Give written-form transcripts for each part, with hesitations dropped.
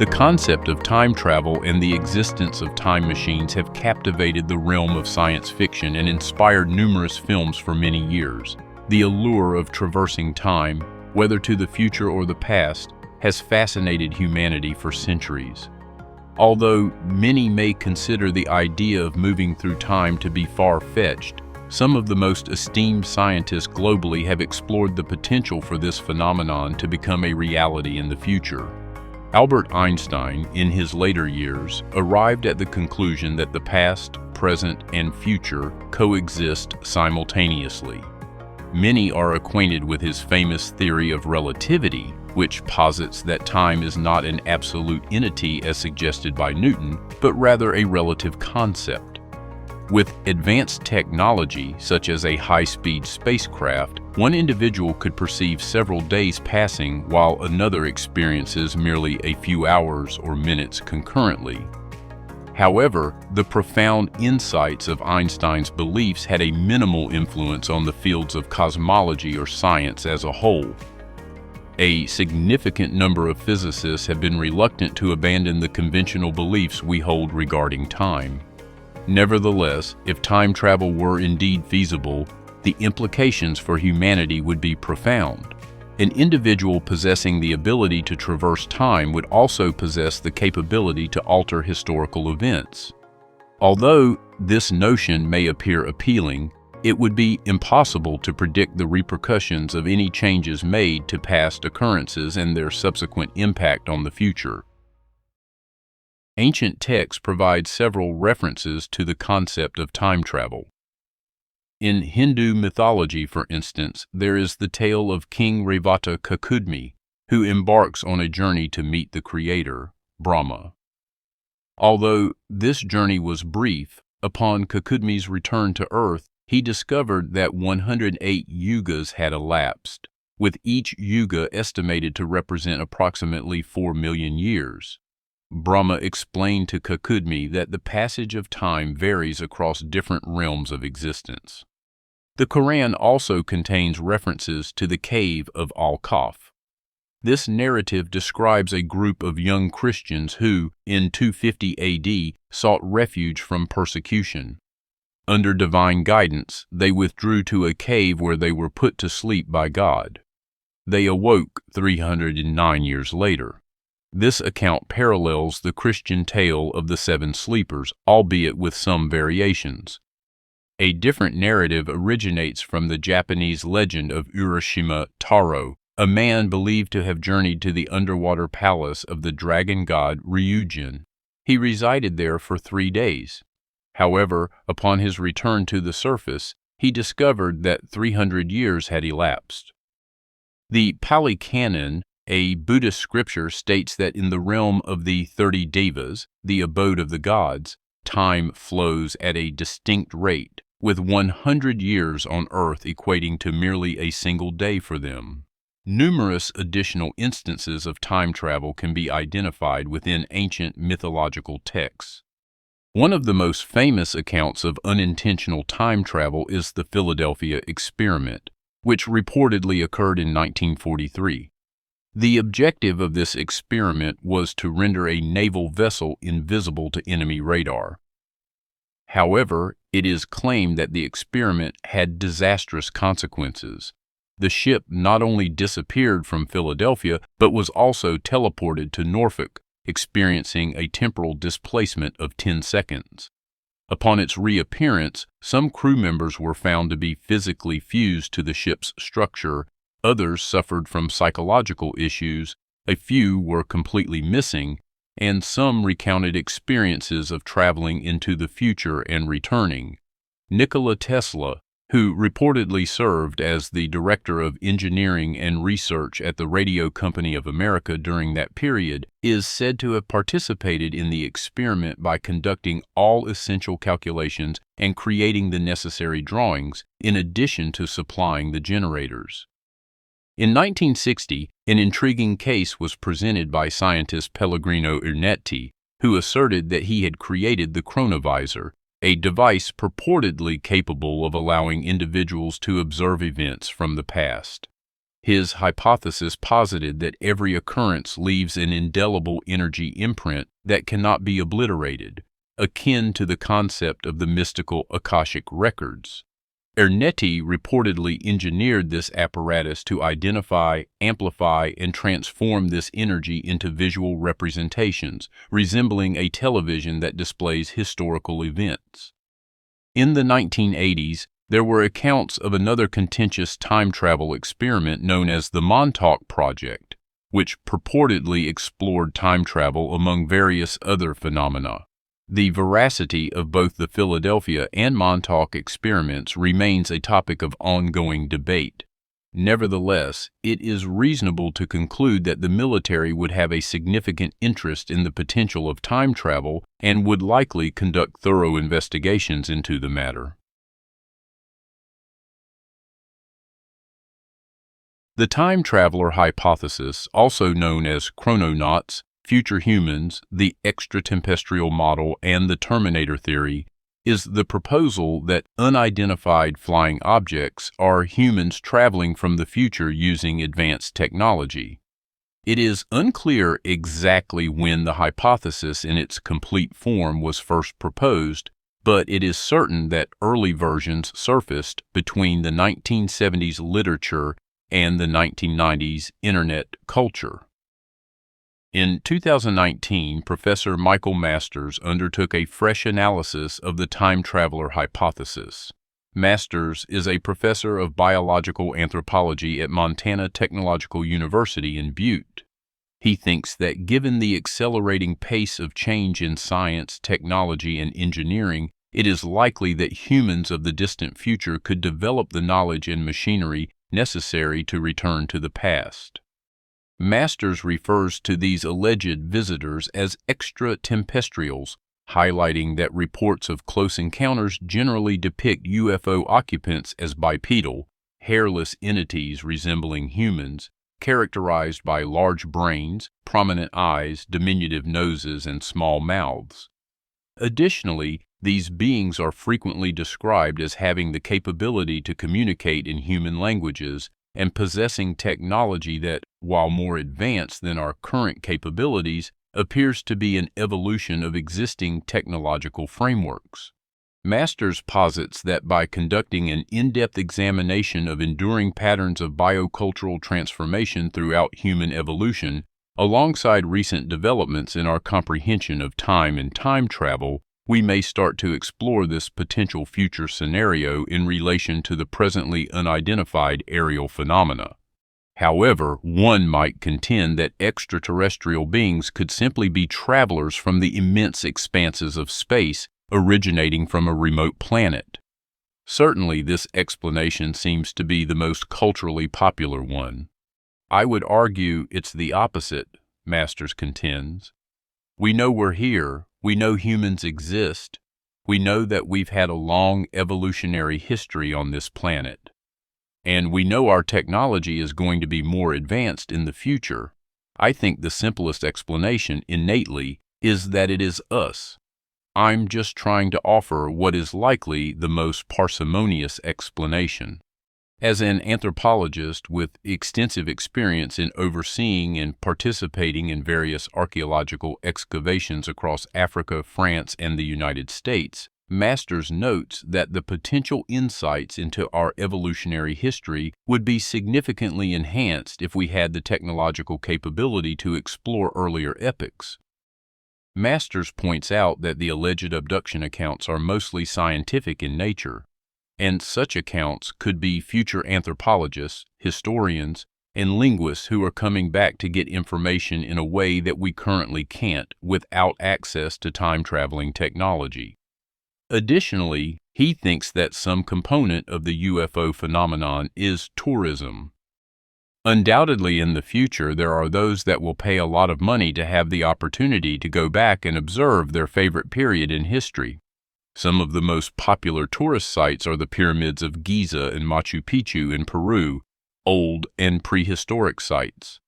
The concept of time travel and the existence of time machines have captivated the realm of science fiction and inspired numerous films for many years. The allure of traversing time, whether to the future or the past, has fascinated humanity for centuries. Although many may consider the idea of moving through time to be far-fetched, some of the most esteemed scientists globally have explored the potential for this phenomenon to become a reality in the future. Albert Einstein, in his later years, arrived at the conclusion that the past, present, and future coexist simultaneously. Many are acquainted with his famous theory of relativity, which posits that time is not an absolute entity as suggested by Newton, but rather a relative concept. With advanced technology, such as a high-speed spacecraft, one individual could perceive several days passing while another experiences merely a few hours or minutes concurrently. However, the profound insights of Einstein's beliefs had a minimal influence on the fields of cosmology or science as a whole. A significant number of physicists have been reluctant to abandon the conventional beliefs we hold regarding time. Nevertheless, if time travel were indeed feasible, the implications for humanity would be profound. An individual possessing the ability to traverse time would also possess the capability to alter historical events. Although this notion may appear appealing, it would be impossible to predict the repercussions of any changes made to past occurrences and their subsequent impact on the future. Ancient texts provide several references to the concept of time travel. In Hindu mythology, for instance, there is the tale of King Revata Kakudmi, who embarks on a journey to meet the Creator, Brahma. Although this journey was brief, upon Kakudmi's return to Earth, he discovered that 108 yugas had elapsed, with each yuga estimated to represent approximately 4 million years. Brahma explained to Kakudmi that the passage of time varies across different realms of existence. The Quran also contains references to the cave of Al-Kahf. This narrative describes a group of young Christians who, in 250 AD, sought refuge from persecution. Under divine guidance, they withdrew to a cave where they were put to sleep by God. They awoke 309 years later. This account parallels the Christian tale of the 7 sleepers, albeit with some variations. A different narrative originates from the Japanese legend of Urashima Taro, a man believed to have journeyed to the underwater palace of the dragon god Ryujin. He resided there for 3 days. However, upon his return to the surface, he discovered that 300 years had elapsed. The Pali Canon, a Buddhist scripture, states that in the realm of the 30 devas, the abode of the gods, time flows at a distinct rate, with 100 years on earth equating to merely a single day for them. Numerous additional instances of time travel can be identified within ancient mythological texts. One of the most famous accounts of unintentional time travel is the Philadelphia experiment, which reportedly occurred in 1943. The objective of this experiment was to render a naval vessel invisible to enemy radar. However, it is claimed that the experiment had disastrous consequences. The ship not only disappeared from Philadelphia, but was also teleported to Norfolk, experiencing a temporal displacement of 10 seconds. Upon its reappearance, some crew members were found to be physically fused to the ship's structure. Others suffered from psychological issues, a few were completely missing, and some recounted experiences of traveling into the future and returning. Nikola Tesla, who reportedly served as the Director of Engineering and Research at the Radio Company of America during that period, is said to have participated in the experiment by conducting all essential calculations and creating the necessary drawings, in addition to supplying the generators. In 1960, an intriguing case was presented by scientist Pellegrino Ernetti, who asserted that he had created the chronovisor, a device purportedly capable of allowing individuals to observe events from the past. His hypothesis posited that every occurrence leaves an indelible energy imprint that cannot be obliterated, akin to the concept of the mystical Akashic records. Ernetti reportedly engineered this apparatus to identify, amplify, and transform this energy into visual representations, resembling a television that displays historical events. In the 1980s, there were accounts of another contentious time travel experiment known as the Montauk Project, which purportedly explored time travel among various other phenomena. The veracity of both the Philadelphia and Montauk experiments remains a topic of ongoing debate. Nevertheless, it is reasonable to conclude that the military would have a significant interest in the potential of time travel and would likely conduct thorough investigations into the matter. The time traveler hypothesis, also known as chrononauts, future humans, the extratempestrial model, and the Terminator theory, is the proposal that unidentified flying objects are humans traveling from the future using advanced technology. It is unclear exactly when the hypothesis in its complete form was first proposed, but it is certain that early versions surfaced between the 1970s literature and the 1990s internet culture. In 2019, Professor Michael Masters undertook a fresh analysis of the time traveler hypothesis. Masters is a professor of biological anthropology at Montana Technological University in Butte. He thinks that given the accelerating pace of change in science, technology, and engineering, it is likely that humans of the distant future could develop the knowledge and machinery necessary to return to the past. Masters refers to these alleged visitors as extratempestrials, highlighting that reports of close encounters generally depict UFO occupants as bipedal, hairless entities resembling humans, characterized by large brains, prominent eyes, diminutive noses, and small mouths. Additionally, these beings are frequently described as having the capability to communicate in human languages and possessing technology that, while more advanced than our current capabilities, appears to be an evolution of existing technological frameworks. Masters posits that by conducting an in-depth examination of enduring patterns of biocultural transformation throughout human evolution, alongside recent developments in our comprehension of time and time travel, we may start to explore this potential future scenario in relation to the presently unidentified aerial phenomena. However, one might contend that extraterrestrial beings could simply be travelers from the immense expanses of space originating from a remote planet. Certainly, this explanation seems to be the most culturally popular one. I would argue it's the opposite, Masters contends. We know we're here, we know humans exist, we know that we've had a long evolutionary history on this planet, and we know our technology is going to be more advanced in the future. I think the simplest explanation, innately, is that it is us. I'm just trying to offer what is likely the most parsimonious explanation. As an anthropologist with extensive experience in overseeing and participating in various archaeological excavations across Africa, France, and the United States, Masters notes that the potential insights into our evolutionary history would be significantly enhanced if we had the technological capability to explore earlier epochs. Masters points out that the alleged abduction accounts are mostly scientific in nature, and such accounts could be future anthropologists, historians, and linguists who are coming back to get information in a way that we currently can't without access to time-traveling technology. Additionally, he thinks that some component of the UFO phenomenon is tourism. Undoubtedly, in the future, there are those that will pay a lot of money to have the opportunity to go back and observe their favorite period in history. Some of the most popular tourist sites are the pyramids of Giza and Machu Picchu in Peru, old and prehistoric sites.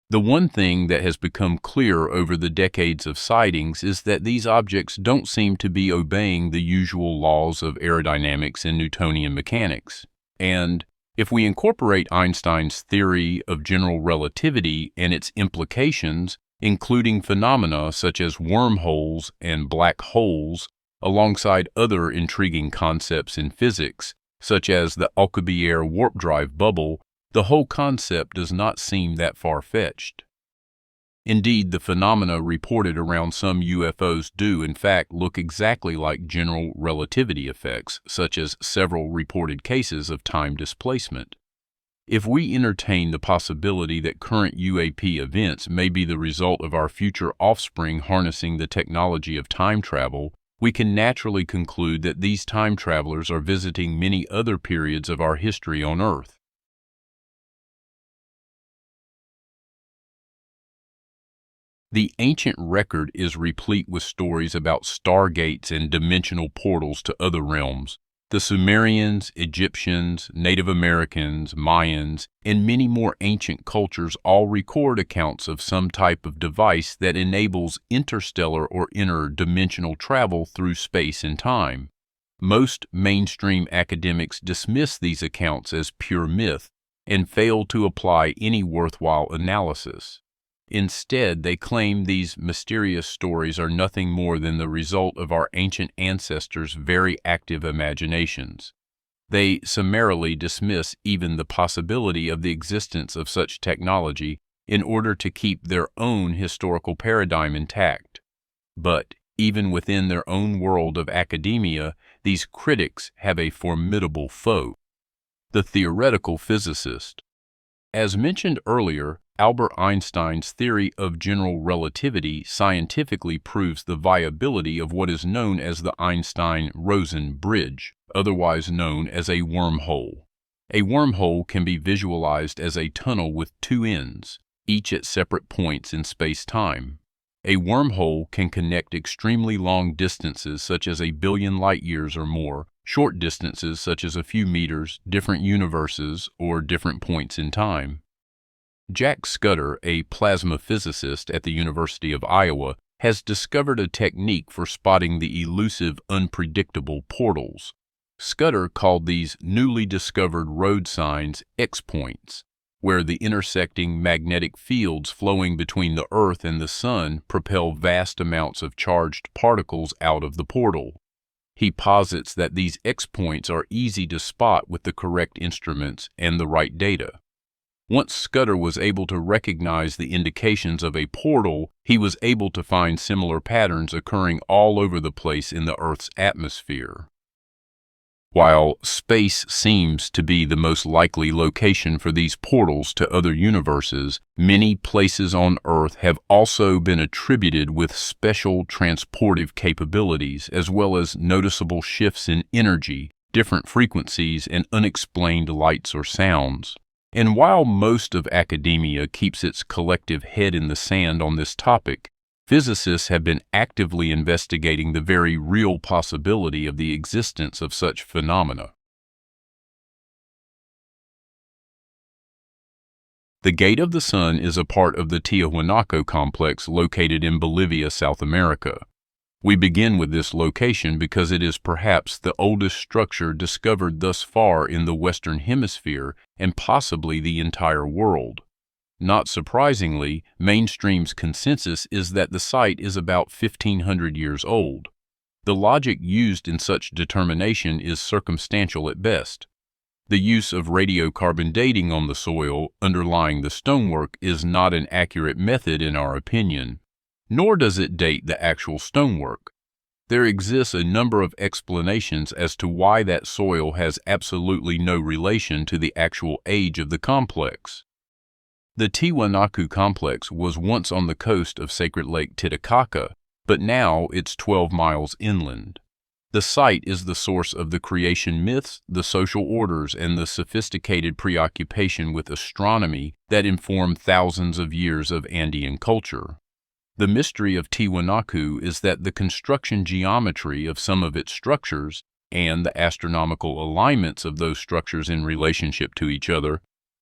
The one thing that has become clear over the decades of sightings is that these objects don't seem to be obeying the usual laws of aerodynamics and Newtonian mechanics. And If we incorporate Einstein's theory of general relativity and its implications, including phenomena such as wormholes and black holes, alongside other intriguing concepts in physics, such as the Alcubierre warp drive bubble, the whole concept does not seem that far-fetched. Indeed, the phenomena reported around some UFOs do in fact look exactly like general relativity effects, such as several reported cases of time displacement. If we entertain the possibility that current UAP events may be the result of our future offspring harnessing the technology of time travel, we can naturally conclude that these time travelers are visiting many other periods of our history on Earth. The ancient record is replete with stories about stargates and dimensional portals to other realms. The Sumerians, Egyptians, Native Americans, Mayans, and many more ancient cultures all record accounts of some type of device that enables interstellar or interdimensional travel through space and time. Most mainstream academics dismiss these accounts as pure myth and fail to apply any worthwhile analysis. Instead, they claim these mysterious stories are nothing more than the result of our ancient ancestors' very active imaginations. They summarily dismiss even the possibility of the existence of such technology in order to keep their own historical paradigm intact. But even within their own world of academia, these critics have a formidable foe: the theoretical physicist. As mentioned earlier, Albert Einstein's theory of general relativity scientifically proves the viability of what is known as the Einstein-Rosen bridge, otherwise known as a wormhole. A wormhole can be visualized as a tunnel with two ends, each at separate points in space-time. A wormhole can connect extremely long distances such as 1 billion light-years or more, short distances such as a few meters, different universes, or different points in time. Jack Scudder, a plasma physicist at the University of Iowa, has discovered a technique for spotting the elusive, unpredictable portals. Scudder called these newly discovered road signs X-points, where the intersecting magnetic fields flowing between the Earth and the Sun propel vast amounts of charged particles out of the portal. He posits that these X-points are easy to spot with the correct instruments and the right data. Once Scudder was able to recognize the indications of a portal, he was able to find similar patterns occurring all over the place in the Earth's atmosphere. While space seems to be the most likely location for these portals to other universes, many places on Earth have also been attributed with special transportive capabilities, as well as noticeable shifts in energy, different frequencies, and unexplained lights or sounds. And while most of academia keeps its collective head in the sand on this topic, physicists have been actively investigating the very real possibility of the existence of such phenomena. The Gate of the Sun is a part of the Tiahuanaco complex located in Bolivia, South America. We begin with this location because it is perhaps the oldest structure discovered thus far in the Western Hemisphere and possibly the entire world. Not surprisingly, mainstream's consensus is that the site is about 1,500 years old. The logic used in such determination is circumstantial at best. The use of radiocarbon dating on the soil underlying the stonework is not an accurate method in our opinion, nor does it date the actual stonework. There exists a number of explanations as to why that soil has absolutely no relation to the actual age of the complex. The Tiwanaku complex was once on the coast of Sacred Lake Titicaca, but now it's 12 miles inland. The site is the source of the creation myths, the social orders, and the sophisticated preoccupation with astronomy that inform thousands of years of Andean culture. The mystery of Tiwanaku is that the construction geometry of some of its structures and the astronomical alignments of those structures in relationship to each other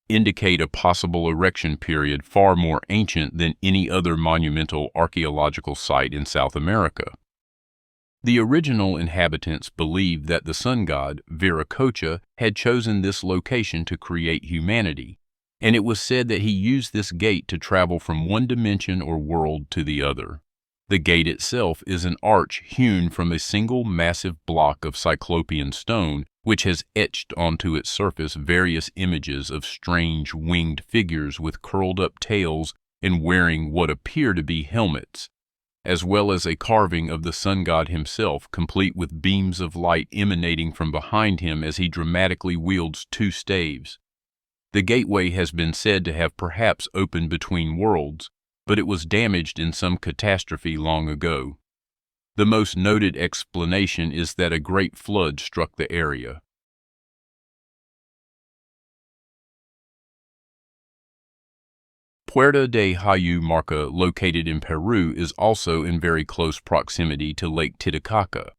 indicate a possible erection period far more ancient than any other monumental archaeological site in South America. The original inhabitants believed that the sun god, Viracocha, had chosen this location to create humanity, and it was said that he used this gate to travel from one dimension or world to the other. The gate itself is an arch hewn from a single massive block of cyclopean stone, which has etched onto its surface various images of strange winged figures with curled-up tails and wearing what appear to be helmets, as well as a carving of the sun god himself, complete with beams of light emanating from behind him as he dramatically wields two staves. The gateway has been said to have perhaps opened between worlds, but it was damaged in some catastrophe long ago. The most noted explanation is that a great flood struck the area. Puerta de Hayu Marca, located in Peru, is also in very close proximity to Lake Titicaca.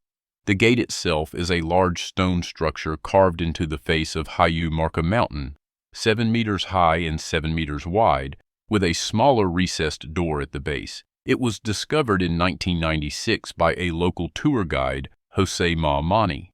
The gate itself is a large stone structure carved into the face of Hayu Marca Mountain, 7 meters high and 7 meters wide, with a smaller recessed door at the base. It was discovered in 1996 by a local tour guide, Jose Maamani.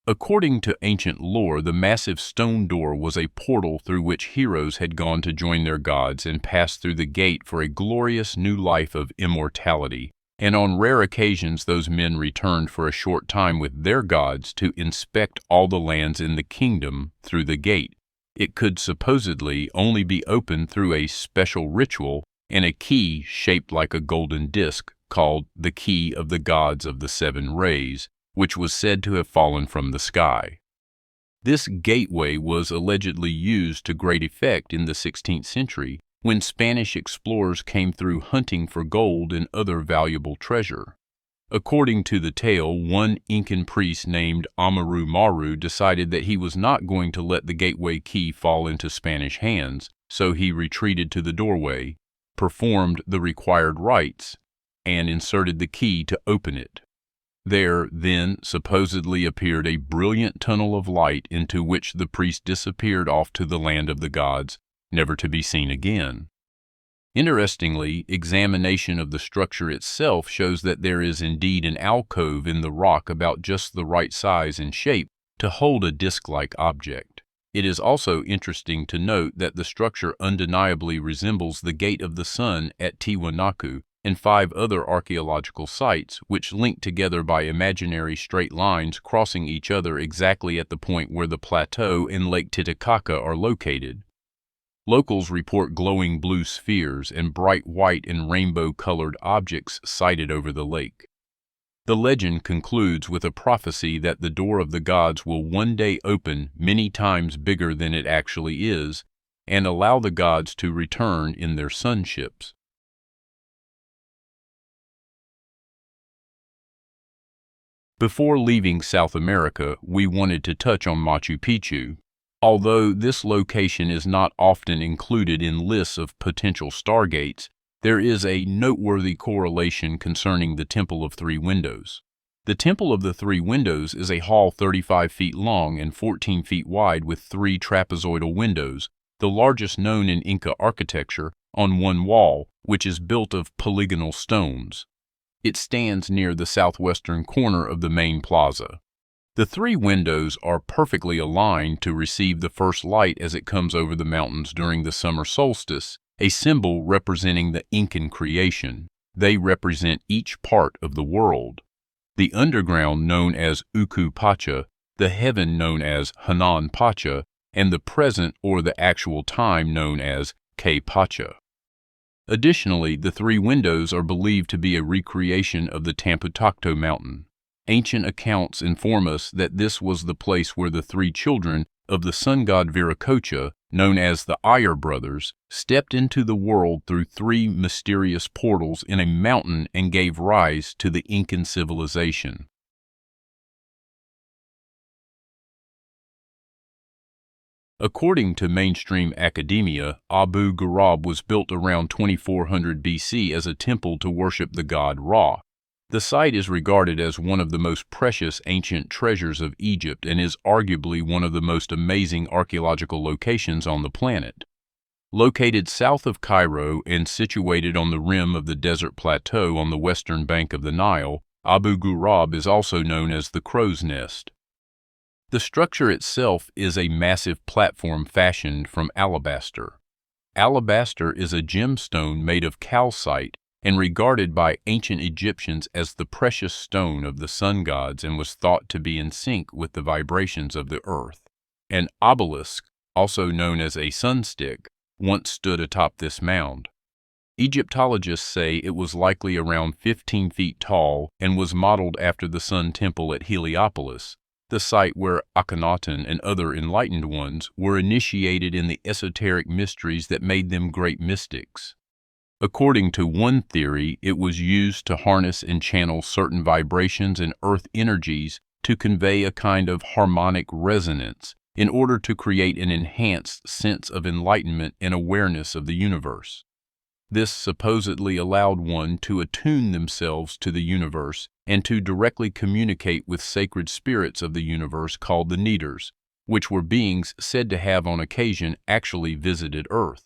According to ancient lore, the massive stone door was a portal through which heroes had gone to join their gods and passed through the gate for a glorious new life of immortality, and on rare occasions those men returned for a short time with their gods to inspect all the lands in the kingdom through the gate. It could supposedly only be opened through a special ritual and a key shaped like a golden disc called the Key of the Gods of the Seven Rays, which was said to have fallen from the sky. This gateway was allegedly used to great effect in the 16th century when Spanish explorers came through hunting for gold and other valuable treasure. According to the tale, one Incan priest named Amaru Maru decided that he was not going to let the gateway key fall into Spanish hands, so he retreated to the doorway, performed the required rites, and inserted the key to open it. There, then, supposedly appeared a brilliant tunnel of light into which the priest disappeared off to the land of the gods, never to be seen again. Interestingly, examination of the structure itself shows that there is indeed an alcove in the rock about just the right size and shape to hold a disc-like object. It is also interesting to note that the structure undeniably resembles the Gate of the Sun at Tiwanaku and 5 other archaeological sites, which link together by imaginary straight lines crossing each other exactly at the point where the plateau and Lake Titicaca are located. Locals report glowing blue spheres and bright white and rainbow-colored objects sighted over the lake. The legend concludes with a prophecy that the door of the gods will one day open many times bigger than it actually is, and allow the gods to return in their sunships. Before leaving South America, we wanted to touch on Machu Picchu. Although this location is not often included in lists of potential stargates, there is a noteworthy correlation concerning the Temple of Three Windows. The Temple of the Three Windows is a hall 35 feet long and 14 feet wide with 3 trapezoidal windows, the largest known in Inca architecture, on one wall, which is built of polygonal stones. It stands near the southwestern corner of the main plaza. The 3 windows are perfectly aligned to receive the first light as it comes over the mountains during the summer solstice, a symbol representing the Incan creation. They represent each part of the world. The underground known as Uku Pacha, the heaven known as Hanan Pacha, and the present or the actual time known as K Pacha. Additionally, the 3 windows are believed to be a recreation of the Tamputacto mountain. Ancient accounts inform us that this was the place where the 3 children of the sun god Viracocha, known as the Ayer brothers, stepped into the world through 3 mysterious portals in a mountain and gave rise to the Incan civilization. According to mainstream academia, Abu Ghurab was built around 2400 BC as a temple to worship the god Ra. The site is regarded as one of the most precious ancient treasures of Egypt and is arguably one of the most amazing archaeological locations on the planet. Located south of Cairo and situated on the rim of the desert plateau on the western bank of the Nile, Abu Ghurab is also known as the crow's nest. The structure itself is a massive platform fashioned from alabaster. Alabaster is a gemstone made of calcite and regarded by ancient Egyptians as the precious stone of the sun gods, and was thought to be in sync with the vibrations of the earth. An obelisk, also known as a sunstick, once stood atop this mound. Egyptologists say it was likely around 15 feet tall and was modeled after the Sun Temple at Heliopolis, the site where Akhenaten and other enlightened ones were initiated in the esoteric mysteries that made them great mystics. According to one theory, it was used to harness and channel certain vibrations and earth energies to convey a kind of harmonic resonance in order to create an enhanced sense of enlightenment and awareness of the universe. This supposedly allowed one to attune themselves to the universe and to directly communicate with sacred spirits of the universe called the Neters, which were beings said to have on occasion actually visited Earth.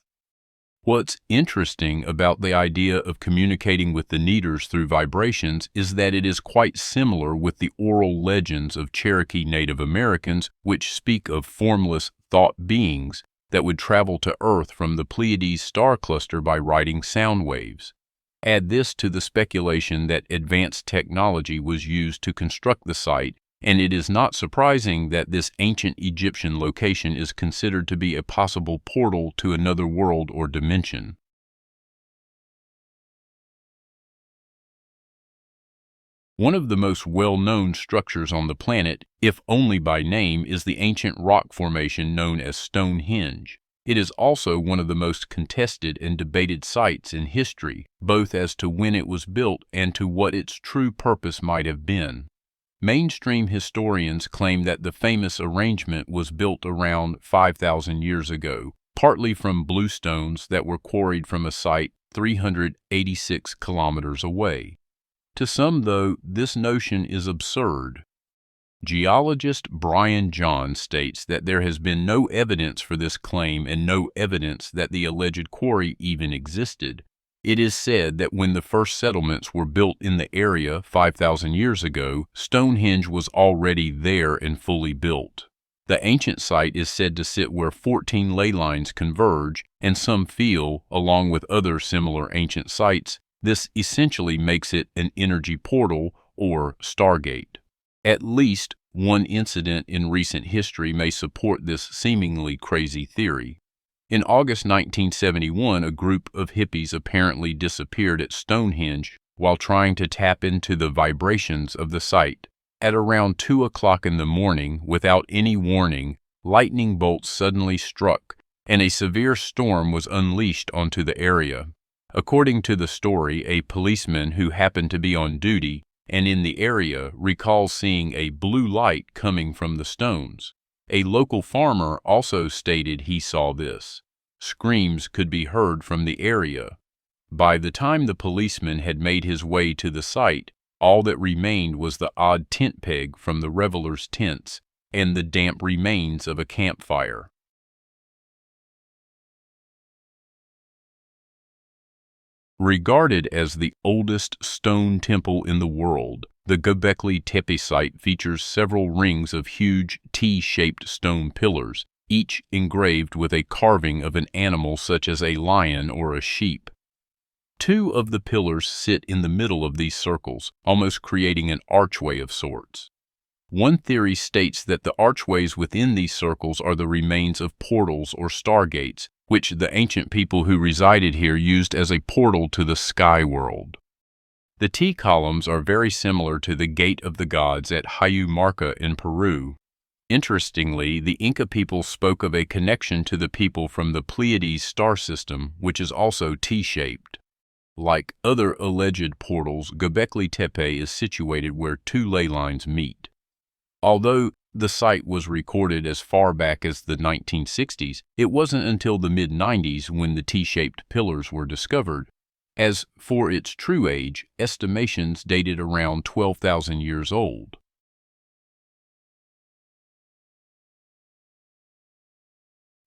What's interesting about the idea of communicating with the Neters through vibrations is that it is quite similar with the oral legends of Cherokee Native Americans, which speak of formless thought beings that would travel to Earth from the Pleiades star cluster by riding sound waves. Add this to the speculation that advanced technology was used to construct the site, and it is not surprising that this ancient Egyptian location is considered to be a possible portal to another world or dimension. One of the most well-known structures on the planet, if only by name, is the ancient rock formation known as Stonehenge. It is also one of the most contested and debated sites in history, both as to when it was built and to what its true purpose might have been. Mainstream historians claim that the famous arrangement was built around 5,000 years ago, partly from bluestones that were quarried from a site 386 kilometers away. To some, though, this notion is absurd. Geologist Brian John states that there has been no evidence for this claim and no evidence that the alleged quarry even existed. It is said that when the first settlements were built in the area 5,000 years ago, Stonehenge was already there and fully built. The ancient site is said to sit where 14 ley lines converge, and some feel, along with other similar ancient sites, this essentially makes it an energy portal or stargate. At least one incident in recent history may support this seemingly crazy theory. In August 1971, a group of hippies apparently disappeared at Stonehenge while trying to tap into the vibrations of the site. At around 2 o'clock in the morning, without any warning, lightning bolts suddenly struck, and a severe storm was unleashed onto the area. According to the story, a policeman who happened to be on duty and in the area recalls seeing a blue light coming from the stones. A local farmer also stated he saw this. Screams could be heard from the area. By the time the policeman had made his way to the site, all that remained was the odd tent peg from the revelers' tents and the damp remains of a campfire. Regarded as the oldest stone temple in the world, the Göbekli Tepe site features several rings of huge T-shaped stone pillars, each engraved with a carving of an animal such as a lion or a sheep. 2 of the pillars sit in the middle of these circles, almost creating an archway of sorts. One theory states that the archways within these circles are the remains of portals or stargates, which the ancient people who resided here used as a portal to the sky world. The T-columns are very similar to the Gate of the Gods at Huaymarca in Peru. Interestingly, the Inca people spoke of a connection to the people from the Pleiades star system, which is also T-shaped. Like other alleged portals, Göbekli Tepe is situated where 2 ley lines meet. Although the site was recorded as far back as the 1960s, it wasn't until the mid-90s when the T-shaped pillars were discovered. As for its true age, estimations dated around 12,000 years old.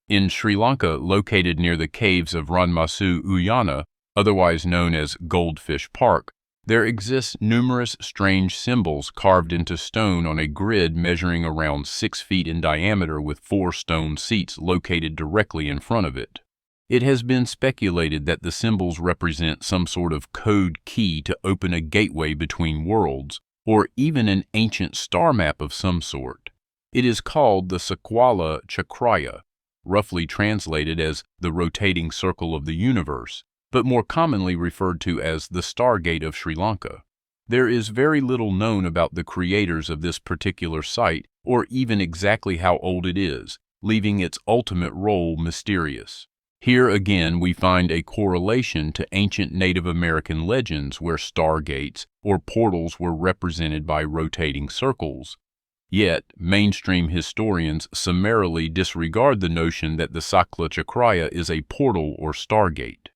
In Sri Lanka, located near the caves of Ranmasu Uyana, otherwise known as Goldfish Park, There exist numerous strange symbols carved into stone on a grid measuring around 6 feet in diameter with 4 stone seats located directly in front of it. It has been speculated that the symbols represent some sort of code key to open a gateway between worlds, or even an ancient star map of some sort. It is called the Sequala Chakraya, roughly translated as the rotating circle of the universe, but more commonly referred to as the Stargate of Sri Lanka. There is very little known about the creators of this particular site, or even exactly how old it is, leaving its ultimate role mysterious. Here again we find a correlation to ancient Native American legends where stargates or portals were represented by rotating circles. Yet, mainstream historians summarily disregard the notion that the Sakla Chakraya is a portal or stargate.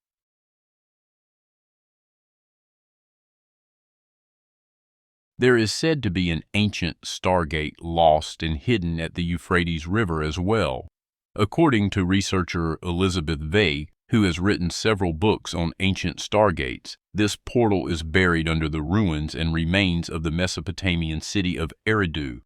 There is said to be an ancient stargate lost and hidden at the Euphrates River as well. According to researcher Elizabeth Vey, who has written several books on ancient stargates, this portal is buried under the ruins and remains of the Mesopotamian city of Eridu.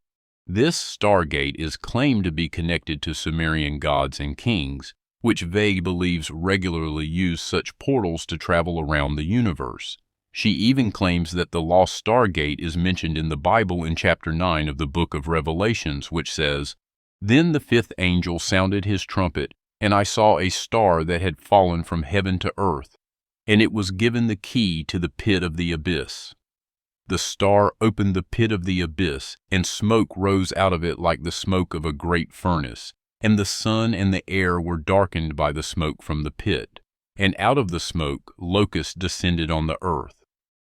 This stargate is claimed to be connected to Sumerian gods and kings, which Vey believes regularly use such portals to travel around the universe. She even claims that the lost stargate is mentioned in the Bible in chapter 9 of the book of Revelations, which says, "Then the fifth angel sounded his trumpet, and I saw a star that had fallen from heaven to earth, and it was given the key to the pit of the abyss. The star opened the pit of the abyss, and smoke rose out of it like the smoke of a great furnace, and the sun and the air were darkened by the smoke from the pit, and out of the smoke locusts descended on the earth."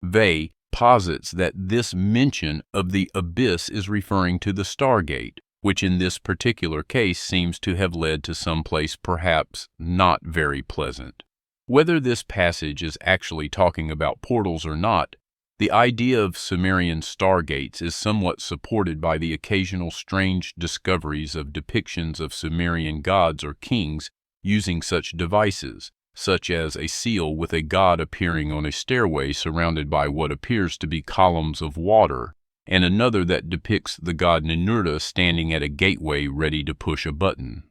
Vey posits that this mention of the abyss is referring to the stargate, which in this particular case seems to have led to some place perhaps not very pleasant. Whether this passage is actually talking about portals or not, the idea of Sumerian stargates is somewhat supported by the occasional strange discoveries of depictions of Sumerian gods or kings using such devices, such as a seal with a god appearing on a stairway surrounded by what appears to be columns of water, and another that depicts the god Ninurta standing at a gateway ready to push a button.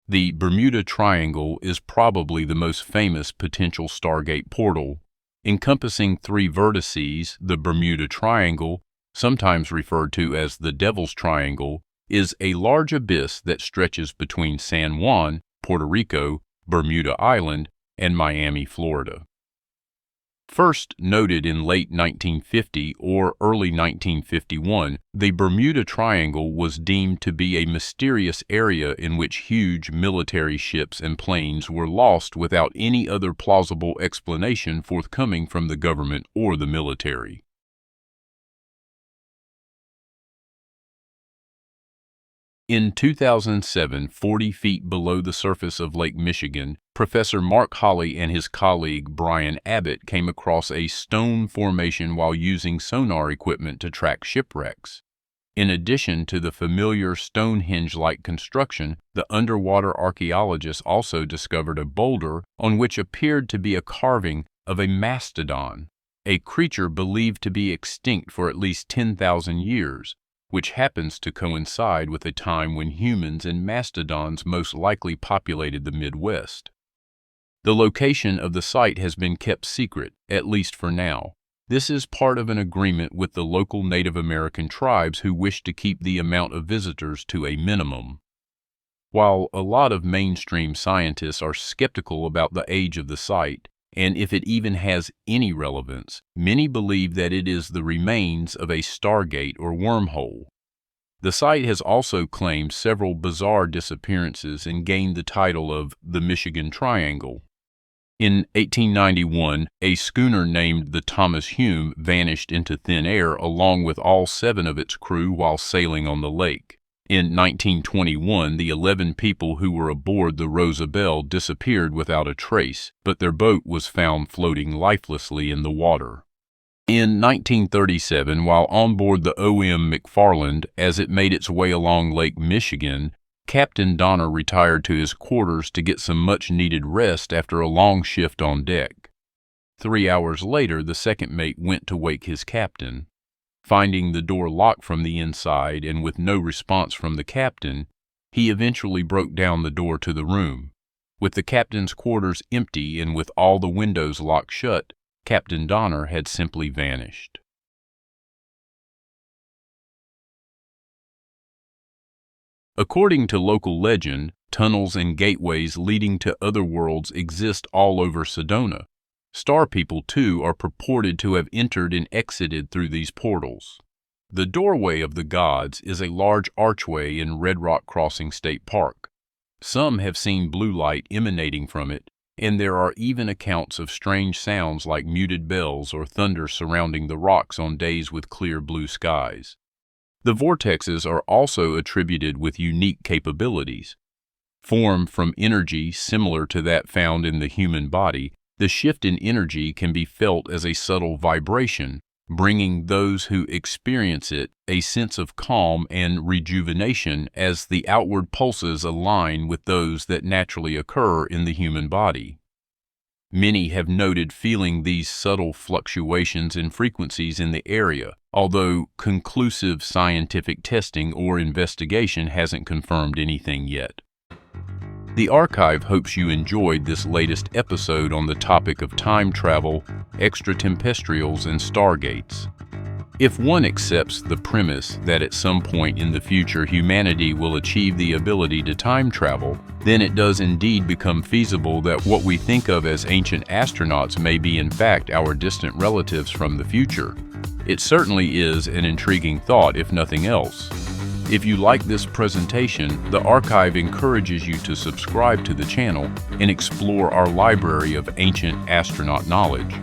The Bermuda Triangle is probably the most famous potential stargate portal. Encompassing 3 vertices, the Bermuda Triangle, sometimes referred to as the Devil's Triangle, is a large abyss that stretches between San Juan, Puerto Rico, Bermuda Island, and Miami, Florida. First noted in late 1950 or early 1951, the Bermuda Triangle was deemed to be a mysterious area in which huge military ships and planes were lost without any other plausible explanation forthcoming from the government or the military. In 2007, 40 feet below the surface of Lake Michigan, Professor Mark Hawley and his colleague Brian Abbott came across a stone formation while using sonar equipment to track shipwrecks. In addition to the familiar Stonehenge-like construction, the underwater archaeologists also discovered a boulder on which appeared to be a carving of a mastodon, a creature believed to be extinct for at least 10,000 years. Which happens to coincide with a time when humans and mastodons most likely populated the Midwest. The location of the site has been kept secret, at least for now. This is part of an agreement with the local Native American tribes who wish to keep the amount of visitors to a minimum. While a lot of mainstream scientists are skeptical about the age of the site, and if it even has any relevance, many believe that it is the remains of a stargate or wormhole. The site has also claimed several bizarre disappearances and gained the title of the Michigan Triangle. In 1891, a schooner named the Thomas Hume vanished into thin air along with all 7 of its crew while sailing on the lake. In 1921, the 11 people who were aboard the Rosabelle disappeared without a trace, but their boat was found floating lifelessly in the water. In 1937, while on board the O.M. McFarland, as it made its way along Lake Michigan, Captain Donner retired to his quarters to get some much-needed rest after a long shift on deck. 3 hours later, the second mate went to wake his captain. Finding the door locked from the inside and with no response from the captain, he eventually broke down the door to the room. With the captain's quarters empty and with all the windows locked shut, Captain Donner had simply vanished. According to local legend, tunnels and gateways leading to other worlds exist all over Sedona. Star people, too, are purported to have entered and exited through these portals. The Doorway of the Gods is a large archway in Red Rock Crossing State Park. Some have seen blue light emanating from it, and there are even accounts of strange sounds like muted bells or thunder surrounding the rocks on days with clear blue skies. The vortexes are also attributed with unique capabilities. Formed from energy similar to that found in the human body, the shift in energy can be felt as a subtle vibration, bringing those who experience it a sense of calm and rejuvenation as the outward pulses align with those that naturally occur in the human body. Many have noted feeling these subtle fluctuations in frequencies in the area, although conclusive scientific testing or investigation hasn't confirmed anything yet. The Archive hopes you enjoyed this latest episode on the topic of time travel, extratempestrials, and stargates. If one accepts the premise that at some point in the future humanity will achieve the ability to time travel, then it does indeed become feasible that what we think of as ancient astronauts may be in fact our distant relatives from the future. It certainly is an intriguing thought, if nothing else. If you like this presentation, the Archive encourages you to subscribe to the channel and explore our library of ancient astronaut knowledge.